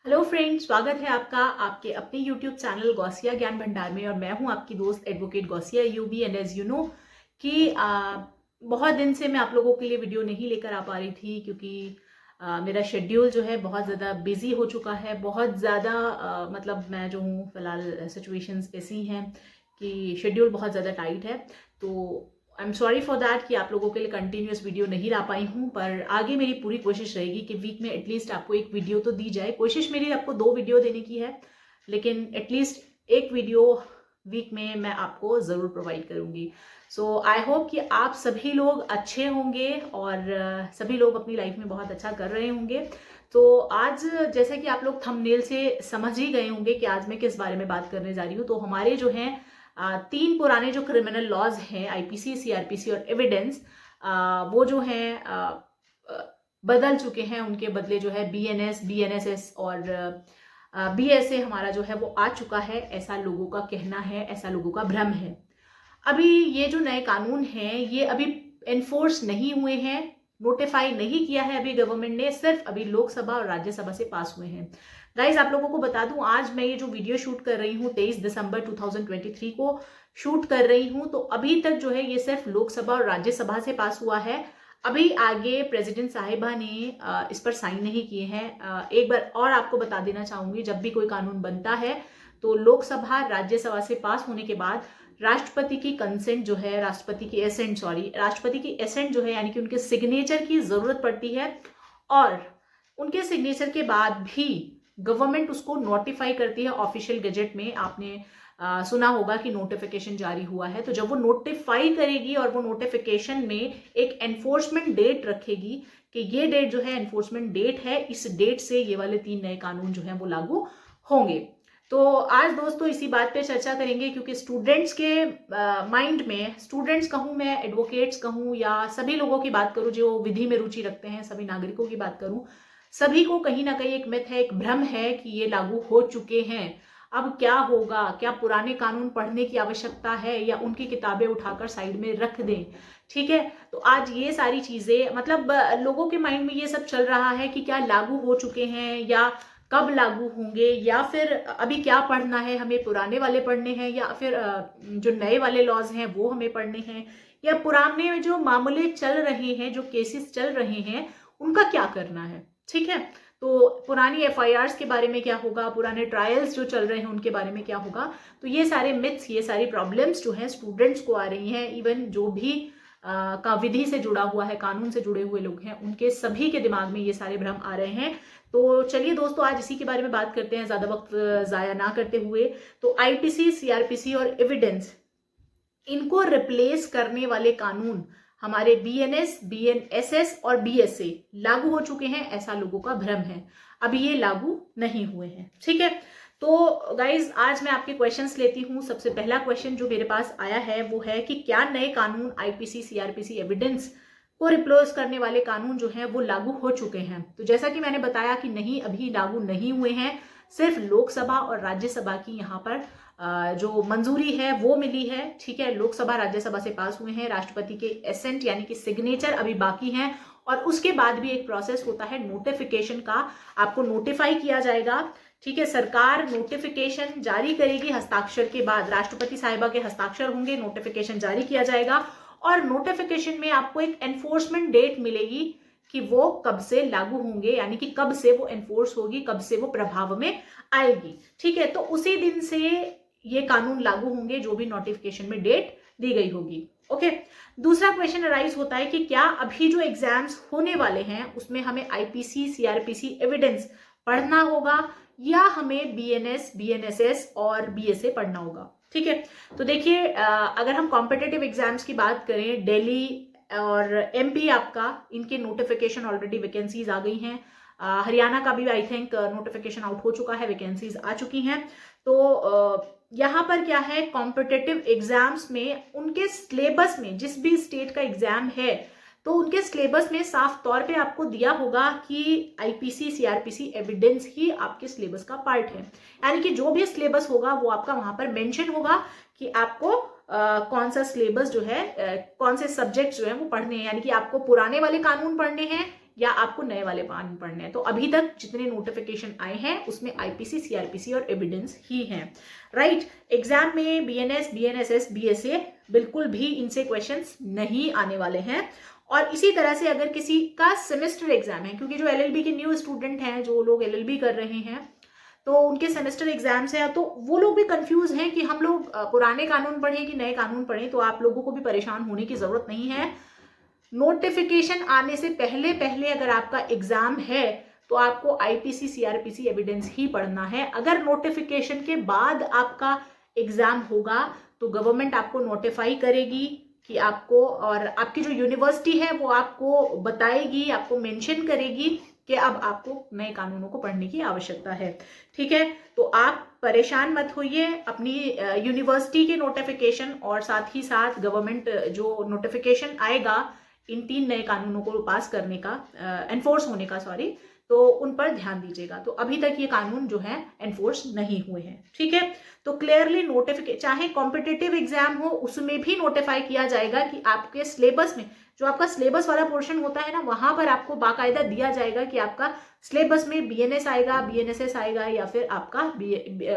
Hello friends, स्वागत है आपका आपके अपने यूट्यूब चैनल गौसिया ज्ञान भंडार में। और मैं हूं आपकी दोस्त एडवोकेट गौसिया यूबी। एंड एज यू नो कि बहुत दिन से मैं आप लोगों के लिए वीडियो नहीं लेकर आ पा रही थी क्योंकि मेरा शेड्यूल जो है बहुत ज़्यादा बिजी हो चुका है। बहुत ज़्यादा मतलब मैं जो हूँ फ़िलहाल सिचुएशंस ऐसी हैं कि शेड्यूल बहुत ज़्यादा टाइट है। तो I am sorry for that कि आप लोगों के लिए कंटिन्यूस वीडियो नहीं ला पाई हूँ, पर आगे मेरी पूरी कोशिश रहेगी कि वीक में एटलीस्ट आपको एक वीडियो तो दी जाए। कोशिश मेरी आपको 2 वीडियो देने की है, लेकिन एटलीस्ट एक वीडियो वीक में मैं आपको ज़रूर प्रोवाइड करूँगी। सो आई होप कि आप सभी लोग अच्छे होंगे और सभी लोग अपनी लाइफ में बहुत अच्छा कर रहे होंगे। तो आज जैसे कि आप लोग थंबनेल से समझ ही गए होंगे कि आज मैं किस बारे में बात करने जा रही हूँ। तो हमारे जो हैं 3 पुराने जो क्रिमिनल लॉज हैं, आईपीसी, सीआरपीसी और एविडेंस, वो जो हैं बदल चुके हैं। उनके बदले जो है बीएनएस, बीएनएसएस और बीएसए हमारा जो है वो आ चुका है, ऐसा लोगों का कहना है, ऐसा लोगों का भ्रम है। अभी ये जो नए कानून हैं ये अभी एनफोर्स नहीं हुए हैं, नोटिफाई नहीं किया है अभी गवर्नमेंट ने, सिर्फ अभी लोकसभा और राज्यसभा से पास हुए हैं। गाइज आप लोगों को बता दूं, आज मैं ये जो वीडियो शूट कर रही हूँ 23 दिसंबर 2023 को शूट कर रही हूँ, तो अभी तक जो है ये सिर्फ लोकसभा और राज्यसभा से पास हुआ है। अभी आगे प्रेसिडेंट साहिबा ने इस पर साइन नहीं किए हैं। एक बार और आपको बता देना चाहूंगी, जब भी कोई कानून बनता है तो लोकसभा राज्यसभा से पास होने के बाद राष्ट्रपति की कंसेंट जो है, राष्ट्रपति की एसेंट जो है, यानी कि उनके सिग्नेचर की जरूरत पड़ती है। और उनके सिग्नेचर के बाद भी गवर्नमेंट उसको नोटिफाई करती है ऑफिशियल गजेट में। आपने सुना होगा कि नोटिफिकेशन जारी हुआ है, तो जब वो नोटिफाई करेगी और वो नोटिफिकेशन में एक एनफोर्समेंट डेट रखेगी कि ये डेट जो है एनफोर्समेंट डेट है, इस डेट से ये वाले 3 नए कानून जो है वो लागू होंगे। तो आज दोस्तों इसी बात पे चर्चा करेंगे, क्योंकि स्टूडेंट्स के माइंड में, स्टूडेंट्स कहूँ मैं, एडवोकेट्स कहूँ, या सभी लोगों की बात करूँ जो विधि में रुचि रखते हैं, सभी नागरिकों की बात करूँ, सभी को कहीं ना कहीं एक मिथ है, एक भ्रम है कि ये लागू हो चुके हैं। अब क्या होगा, क्या पुराने कानून पढ़ने की आवश्यकता है या उनकी किताबें उठाकर साइड में रख दें? ठीक है, तो आज ये सारी चीजें, मतलब लोगों के माइंड में ये सब चल रहा है कि क्या लागू हो चुके हैं या कब लागू होंगे, या फिर अभी क्या पढ़ना है, हमें पुराने वाले पढ़ने हैं या फिर जो नए वाले लॉज हैं वो हमें पढ़ने हैं, या पुराने जो मामले चल रहे हैं, जो केसेस चल रहे हैं, उनका क्या करना है। ठीक है, तो पुरानी एफआईआर्स के बारे में क्या होगा, पुराने ट्रायल्स जो चल रहे हैं उनके बारे में क्या होगा। तो ये सारे मिथ्स, ये सारी प्रॉब्लम्स जो हैं स्टूडेंट्स को आ रही हैं, इवन जो भी का विधि से जुड़ा हुआ है, कानून से जुड़े हुए लोग हैं, उनके सभी के दिमाग में ये सारे भ्रम आ रहे हैं। तो चलिए दोस्तों, आज इसी के बारे में बात करते हैं, ज्यादा वक्त जाया ना करते हुए। तो आईपीसी, सीआरपीसी और एविडेंस, इनको रिप्लेस करने वाले कानून हमारे बीएनएस, बीएनएसएस और बीएसए लागू हो चुके हैं, ऐसा लोगों का भ्रम है। अभी ये लागू नहीं हुए हैं। ठीक है, तो गाइज आज मैं आपके क्वेश्चंस लेती हूँ। सबसे पहला क्वेश्चन जो मेरे पास आया है वो है कि क्या नए कानून आईपीसी, सीआरपीसी, एविडेंस को रिप्लेस करने वाले कानून जो हैं वो लागू हो चुके हैं? तो जैसा कि मैंने बताया कि नहीं, अभी लागू नहीं हुए हैं। सिर्फ लोकसभा और राज्यसभा की यहाँ पर जो मंजूरी है वो मिली है। ठीक है, लोकसभा राज्यसभा से पास हुए हैं, राष्ट्रपति के एसेंट यानी कि सिग्नेचर अभी बाकी हैं, और उसके बाद भी एक प्रोसेस होता है नोटिफिकेशन का, आपको नोटिफाई किया जाएगा। ठीक है, सरकार नोटिफिकेशन जारी करेगी, हस्ताक्षर के बाद राष्ट्रपति साहिबा के हस्ताक्षर होंगे, नोटिफिकेशन जारी किया जाएगा, और नोटिफिकेशन में आपको एक एनफोर्समेंट डेट मिलेगी कि वो कब से लागू होंगे, यानी कि कब से वो एनफोर्स होगी, कब से वो प्रभाव में आएगी। ठीक है, तो उसी दिन से ये कानून लागू होंगे जो भी नोटिफिकेशन में डेट दी गई होगी। ओके, दूसरा क्वेश्चन अराइज होता है कि क्या अभी जो एग्जाम्स होने वाले हैं उसमें हमें आईपीसी, सीआरपीसी, एविडेंस पढ़ना होगा या हमें बीएनएस, बीएनएसएस और बीएसए पढ़ना होगा? ठीक है, तो देखिए, अगर हम कॉम्पिटिटिव एग्जाम्स की बात करें, दिल्ली और एमपी आपका, इनके नोटिफिकेशन ऑलरेडी, वैकेंसीज आ गई हैं। हरियाणा का भी आई थिंक नोटिफिकेशन आउट हो चुका है, वैकेंसीज आ चुकी हैं। तो यहाँ पर क्या है, कॉम्पिटिटिव एग्जाम्स में उनके सिलेबस में, जिस भी स्टेट का एग्जाम है, तो उनके सिलेबस में साफ तौर पे आपको दिया होगा कि आईपीसी, सीआरपीसी, एविडेंस ही आपके सिलेबस का पार्ट है। यानी कि जो भी सिलेबस होगा वो आपका वहां पर मेंशन होगा कि आपको कौन सा सिलेबस जो है, कौन से सब्जेक्ट जो है वो पढ़ने हैं, यानी कि आपको पुराने वाले कानून पढ़ने हैं या आपको नए वाले कानून पढ़ने हैं। तो अभी तक जितने नोटिफिकेशन आए हैं उसमें आईपीसी, सीआरपीसी और एविडेंस ही हैं, राइट। एग्जाम में बीएनएस, बीएनएसएस, बीएसए बिल्कुल भी इनसे क्वेश्चंस नहीं आने वाले हैं। और इसी तरह से अगर किसी का सेमेस्टर एग्जाम है, क्योंकि जो एलएलबी के न्यू स्टूडेंट हैं, जो लोग एलएलबी कर रहे हैं, तो उनके सेमेस्टर एग्जाम्स हैं, तो वो लोग भी कंफ्यूज हैं कि हम लोग पुराने कानून पढ़ें कि नए कानून पढ़ें। तो आप लोगों को भी परेशान होने की जरूरत नहीं है। नोटिफिकेशन आने से पहले पहले अगर आपका एग्जाम है तो आपको आईपीसी, सीआरपीसी, एविडेंस ही पढ़ना है। अगर नोटिफिकेशन के बाद आपका एग्जाम होगा तो गवर्नमेंट आपको नोटिफाई करेगी कि आपको, और आपकी जो यूनिवर्सिटी है वो आपको बताएगी, आपको मेंशन करेगी कि अब आपको नए कानूनों को पढ़ने की आवश्यकता है, ठीक है। तो आप परेशान मत होइए, अपनी यूनिवर्सिटी के नोटिफिकेशन और साथ ही साथ गवर्नमेंट जो नोटिफिकेशन आएगा इन 3 नए कानूनों को पास करने का, एनफोर्स होने का, सॉरी, तो उन पर ध्यान दीजिएगा। तो अभी तक ये कानून जो है एनफोर्स नहीं हुए हैं, ठीक है। तो क्लियरली नोटिफिकेशन, चाहे कॉम्पिटिटिव एग्जाम हो उसमें भी नोटिफाई किया जाएगा कि आपके सिलेबस में, जो आपका सिलेबस वाला पोर्शन होता है ना, वहां पर आपको बाकायदा दिया जाएगा कि आपका सिलेबस में बीएनएस आएगा, बीएनएसएस आएगा, या फिर आपका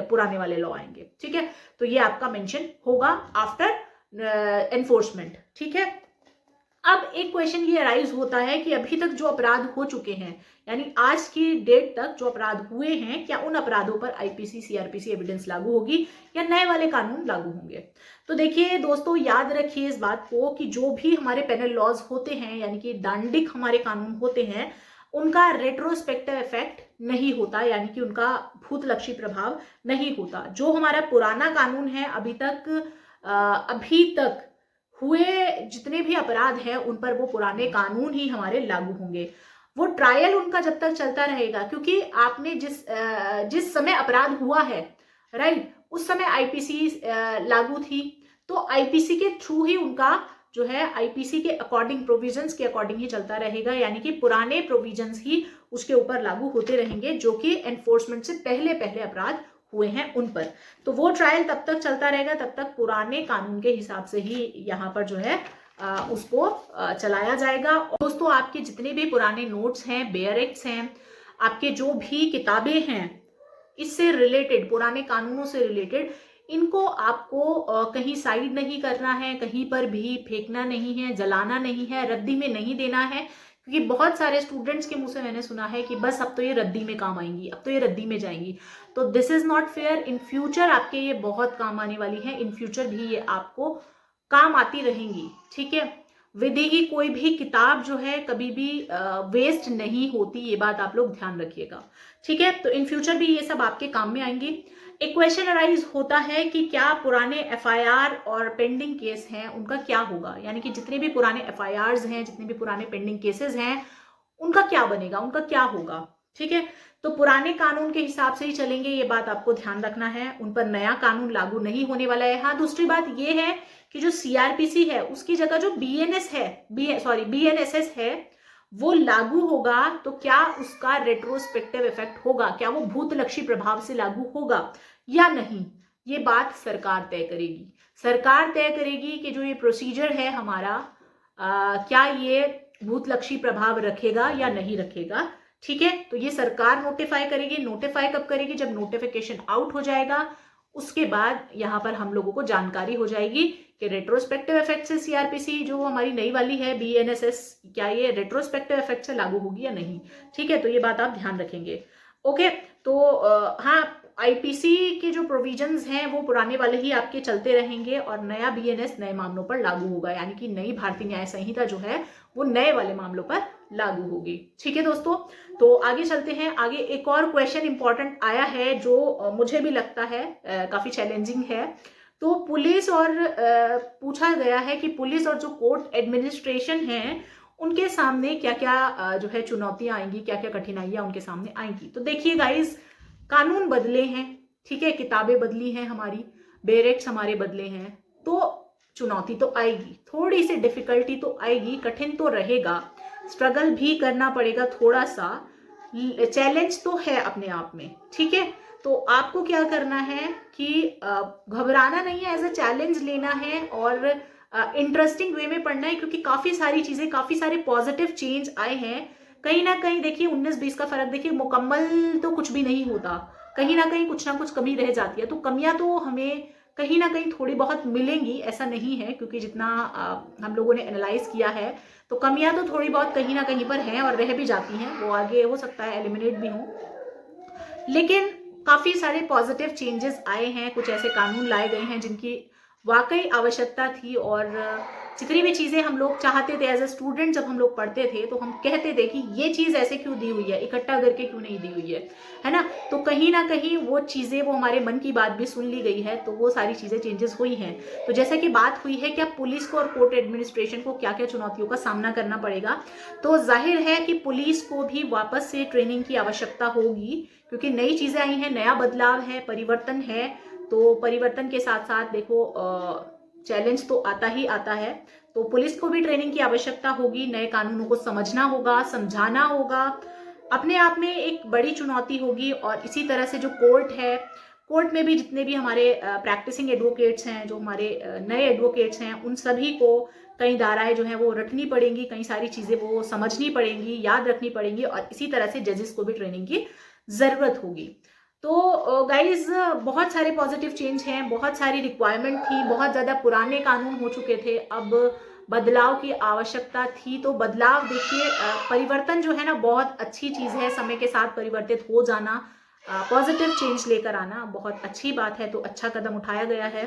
पुराने वाले लॉ आएंगे, ठीक है। तो ये आपका मेंशन होगा आफ्टर एनफोर्समेंट, ठीक है। अब एक क्वेश्चन ये अराइज होता है कि अभी तक जो अपराध हो चुके हैं, यानी आज की डेट तक जो अपराध हुए हैं, क्या उन अपराधों पर आईपीसी, सीआरपीसी एविडेंस लागू होगी या नए वाले कानून लागू होंगे। तो देखिए दोस्तों, याद रखिए इस बात को कि जो भी हमारे पेनल लॉज होते हैं, यानी कि दांडिक हमारे कानून होते हैं, उनका रेट्रोस्पेक्टिव इफेक्ट नहीं होता, यानी कि उनका भूतलक्षी प्रभाव नहीं होता। जो हमारा पुराना कानून है, अभी तक हुए जितने भी अपराध हैं उन पर वो पुराने कानून ही हमारे लागू होंगे। वो ट्रायल उनका जब तक चलता रहेगा, क्योंकि आपने जिस समय अपराध हुआ है, राइट, उस समय आईपीसी लागू थी, तो आईपीसी के थ्रू ही उनका जो है, आईपीसी के अकॉर्डिंग, प्रोविजंस के अकॉर्डिंग ही चलता रहेगा, यानी कि पुराने प्रोविजंस ही उसके ऊपर लागू होते रहेंगे जो कि एनफोर्समेंट से पहले पहले अपराध हुए हैं उन पर। तो वो ट्रायल तब तक चलता रहेगा, तब तक पुराने कानून के हिसाब से ही यहाँ पर जो है उसको चलाया जाएगा। और दोस्तों, आपके जितने भी पुराने नोट्स हैं, बेयर एक्ट्स हैं, आपके जो भी किताबें हैं इससे रिलेटेड, पुराने कानूनों से रिलेटेड, इनको आपको कहीं साइड नहीं करना है, कहीं पर भी फेंकना नहीं है, जलाना नहीं है, रद्दी में नहीं देना है। क्योंकि बहुत सारे स्टूडेंट्स के मुंह से मैंने सुना है कि बस अब तो ये रद्दी में काम आएंगी, अब तो ये रद्दी में जाएंगी। तो this is not fair. In future आपके ये बहुत काम आने वाली है, इन फ्यूचर भी ये आपको काम आती रहेंगी, ठीक है। विधि की कोई भी किताब जो है कभी भी वेस्ट नहीं होती, ये बात आप लोग ध्यान रखिएगा, ठीक है। तो इन फ्यूचर भी ये सब आपके काम में आएंगी। एक क्वेश्चन अराइज होता है कि क्या पुराने एफआईआर और पेंडिंग केस हैं उनका क्या होगा, यानी कि जितने भी पुराने एफआईआर्स हैं, जितने भी पुराने पेंडिंग केसेस हैं, उनका क्या बनेगा, उनका क्या होगा, ठीक है। तो पुराने कानून के हिसाब से ही चलेंगे, ये बात आपको ध्यान रखना है, उन पर नया कानून लागू नहीं होने वाला है। हाँ, दूसरी बात ये है कि जो सीआरपीसी है उसकी जगह जो बीएनएसएस है वो लागू होगा, तो क्या उसका रेट्रोस्पेक्टिव इफेक्ट होगा, क्या वो भूतलक्षी प्रभाव से लागू होगा या नहीं, ये बात सरकार तय करेगी। सरकार तय करेगी कि जो ये प्रोसीजर है हमारा, क्या ये भूतलक्षी प्रभाव रखेगा या नहीं रखेगा, ठीक है। तो ये सरकार नोटिफाई करेगी। नोटिफाई कब करेगी? जब नोटिफिकेशन आउट हो जाएगा, उसके बाद यहाँ पर हम लोगों को जानकारी हो जाएगी कि रेट्रोस्पेक्टिव इफेक्ट से सीआरपीसी जो हमारी नई वाली है बीएनएसएस, क्या ये रेट्रोस्पेक्टिव इफेक्ट से लागू होगी या नहीं, ठीक है। तो ये बात आप ध्यान रखेंगे, ओके। तो हाँ, आईपीसी के जो प्रोविजंस हैं वो पुराने वाले ही आपके चलते रहेंगे और नया बीएनएस नए मामलों पर लागू होगा, यानी कि नई भारतीय न्याय संहिता जो है वो नए वाले मामलों पर लागू होगी, ठीक है दोस्तों। तो आगे चलते हैं। आगे एक और क्वेश्चन इंपॉर्टेंट आया है जो मुझे भी लगता है काफी चैलेंजिंग है। तो पुलिस और पूछा गया है कि पुलिस और जो कोर्ट एडमिनिस्ट्रेशन है उनके सामने क्या क्या जो है चुनौतियां आएंगी, क्या क्या कठिनाइयां उनके सामने आएंगी। तो देखिए गाइस, कानून बदले हैं, ठीक है, किताबें बदली हैं, हमारी बेरेक्स हमारे बदले हैं, तो चुनौती तो आएगी, थोड़ी सी डिफिकल्टी तो आएगी, कठिन तो रहेगा, स्ट्रगल भी करना पड़ेगा थोड़ा सा, चैलेंज तो है अपने आप में, ठीक है। तो आपको क्या करना है कि घबराना नहीं है, एज अ चैलेंज लेना है और इंटरेस्टिंग वे में पढ़ना है, क्योंकि काफी सारी चीजें, काफी सारे पॉजिटिव चेंज आए हैं कहीं ना कहीं देखिए 19-20 का फर्क, देखिए मुकम्मल तो कुछ भी नहीं होता, कहीं ना कहीं कुछ ना कुछ कमी रह जाती है। तो कमियां तो हमें कहीं ना कहीं थोड़ी बहुत मिलेंगी, ऐसा नहीं है, क्योंकि जितना हम लोगों ने एनालाइज किया है तो कमियां तो थोड़ी बहुत कहीं ना कहीं पर हैं और रह भी जाती हैं, वो आगे हो सकता है एलिमिनेट भी हों। लेकिन काफी सारे पॉजिटिव चेंजेस आए हैं, कुछ ऐसे कानून लाए गए हैं जिनकी वाकई आवश्यकता थी। और जितनी भी चीजें हम लोग चाहते थे एज ए स्टूडेंट, जब हम लोग पढ़ते थे तो हम कहते थे कि ये चीज ऐसे क्यों दी हुई है, इकट्ठा करके क्यों नहीं दी हुई है ना। तो कहीं ना कहीं वो चीजें, वो हमारे मन की बात भी सुन ली गई है, तो वो सारी चीजें चेंजेस हुई हैं। तो जैसे कि बात हुई है कि अब पुलिस को और कोर्ट एडमिनिस्ट्रेशन को क्या क्या चुनौतियों का सामना करना पड़ेगा, तो जाहिर है कि पुलिस को भी वापस से ट्रेनिंग की आवश्यकता होगी, क्योंकि नई चीजें आई हैं, नया बदलाव है, परिवर्तन है। तो परिवर्तन के साथ साथ देखो चैलेंज तो आता ही आता है। तो पुलिस को भी ट्रेनिंग की आवश्यकता होगी, नए कानूनों को समझना होगा, समझाना होगा, अपने आप में एक बड़ी चुनौती होगी। और इसी तरह से जो कोर्ट है, कोर्ट में भी जितने भी हमारे प्रैक्टिसिंग एडवोकेट्स हैं, जो हमारे नए एडवोकेट्स हैं, उन सभी को कई धाराएं जो हैं वो रटनी पड़ेंगी, कई सारी चीजें वो समझनी पड़ेंगी, याद रखनी पड़ेंगी। और इसी तरह से जजेस को भी ट्रेनिंग की जरूरत होगी। तो गाइज बहुत सारे पॉजिटिव चेंज हैं, बहुत सारी रिक्वायरमेंट थी, बहुत ज्यादा पुराने कानून हो चुके थे, अब बदलाव की आवश्यकता थी। तो बदलाव देखिए, परिवर्तन जो है ना बहुत अच्छी चीज है, समय के साथ परिवर्तित हो जाना, पॉजिटिव चेंज लेकर आना बहुत अच्छी बात है। तो अच्छा कदम उठाया गया है।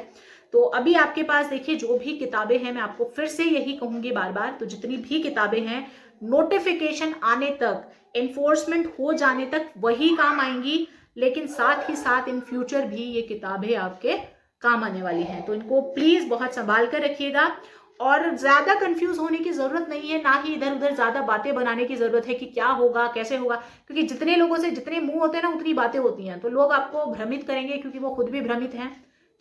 तो अभी आपके पास देखिए जो भी किताबें हैं, मैं आपको फिर से यही कहूंगी बार बार, तो जितनी भी किताबें हैं नोटिफिकेशन आने तक, एनफोर्समेंट हो जाने तक वही काम आएंगी, लेकिन साथ ही साथ इन फ्यूचर भी ये किताबें आपके काम आने वाली हैं। तो इनको प्लीज बहुत संभाल कर रखिएगा, और ज्यादा कंफ्यूज होने की जरूरत नहीं है, ना ही इधर उधर ज्यादा बातें बनाने की जरूरत है कि क्या होगा कैसे होगा, क्योंकि जितने लोगों से जितने मुंह होते हैं ना उतनी बातें होती हैं, तो लोग आपको भ्रमित करेंगे, क्योंकि वो खुद भी भ्रमित हैं।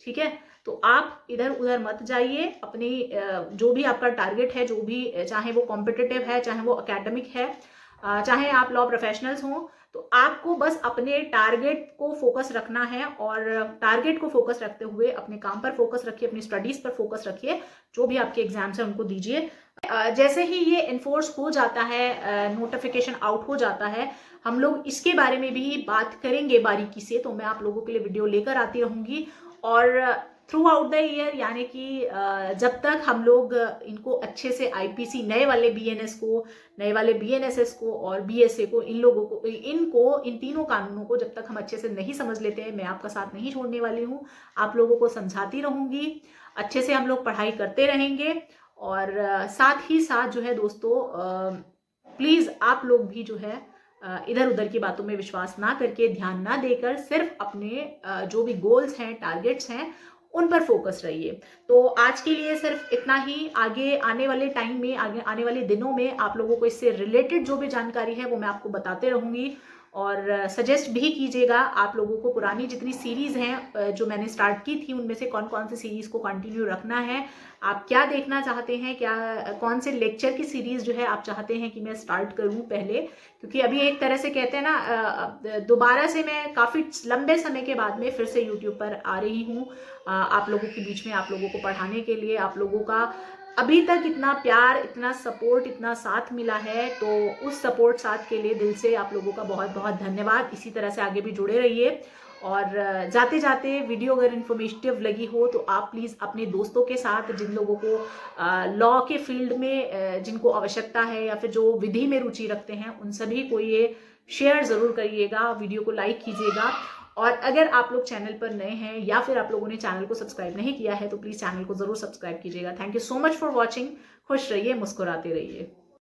ठीक है, तो आप इधर उधर मत जाइए, अपनी जो भी आपका टारगेट है, जो भी, चाहे वो कॉम्पिटिटिव है, चाहे वो एकेडमिक है, चाहे आप लॉ प्रोफेशनल्स हों, तो आपको बस अपने टारगेट को फोकस रखना है। और टारगेट को फोकस रखते हुए अपने काम पर फोकस रखिए, अपनी स्टडीज पर फोकस रखिए, जो भी आपके एग्जाम्स हैं उनको दीजिए। जैसे ही ये इन्फोर्स हो जाता है, नोटिफिकेशन आउट हो जाता है, हम लोग इसके बारे में भी बात करेंगे बारीकी से। तो मैं आप लोगों के लिए वीडियो लेकर आती रहूंगी। और थ्रू आउट द ईयर, यानी कि जब तक हम लोग इनको अच्छे से आईपीसी, नए वाले बीएनएस को, नए वाले बीएनएसएस को और बीएसए को, इन लोगों को, इन तीनों कानूनों को जब तक हम अच्छे से नहीं समझ लेते हैं, मैं आपका साथ नहीं छोड़ने वाली हूँ, आप लोगों को समझाती रहूंगी, अच्छे से हम लोग पढ़ाई करते रहेंगे। और साथ ही साथ जो है दोस्तों, प्लीज आप लोग भी जो है इधर उधर की बातों में विश्वास ना करके, ध्यान ना देकर, सिर्फ अपने जो भी गोल्स हैं, टारगेट्स हैं, उन पर फोकस रहिए। तो आज के लिए सिर्फ इतना ही। आगे आने वाले टाइम में, आगे आने वाले दिनों में आप लोगों को इससे रिलेटेड जो भी जानकारी है वो मैं आपको बताते रहूंगी। और सजेस्ट भी कीजिएगा आप लोगों को, पुरानी जितनी सीरीज हैं जो मैंने स्टार्ट की थी, उनमें से कौन कौन सी सीरीज को कंटिन्यू रखना है, आप क्या देखना चाहते हैं, क्या कौन से लेक्चर की सीरीज जो है आप चाहते हैं कि मैं स्टार्ट करूं पहले। क्योंकि अभी एक तरह से कहते हैं ना, दोबारा से मैं काफी लंबे समय के बाद में फिर से यूट्यूब पर आ रही हूँ, आप लोगों के बीच में, आप लोगों को पढ़ाने के लिए। आप लोगों का अभी तक इतना प्यार, इतना सपोर्ट, इतना साथ मिला है, तो उस सपोर्ट साथ के लिए दिल से आप लोगों का बहुत बहुत धन्यवाद। इसी तरह से आगे भी जुड़े रहिए। और जाते जाते वीडियो अगर इन्फॉर्मेटिव लगी हो तो आप प्लीज़ अपने दोस्तों के साथ, जिन लोगों को लॉ के फील्ड में जिनको आवश्यकता है, या फिर जो विधि में रुचि रखते हैं, उन सभी को ये शेयर ज़रूर करिएगा, वीडियो को लाइक कीजिएगा। और अगर आप लोग चैनल पर नए हैं, या फिर आप लोगों ने चैनल को सब्सक्राइब नहीं किया है, तो प्लीज़ चैनल को ज़रूर सब्सक्राइब कीजिएगा। Thank you so much for watching. खुश रहिए, मुस्कुराते रहिए।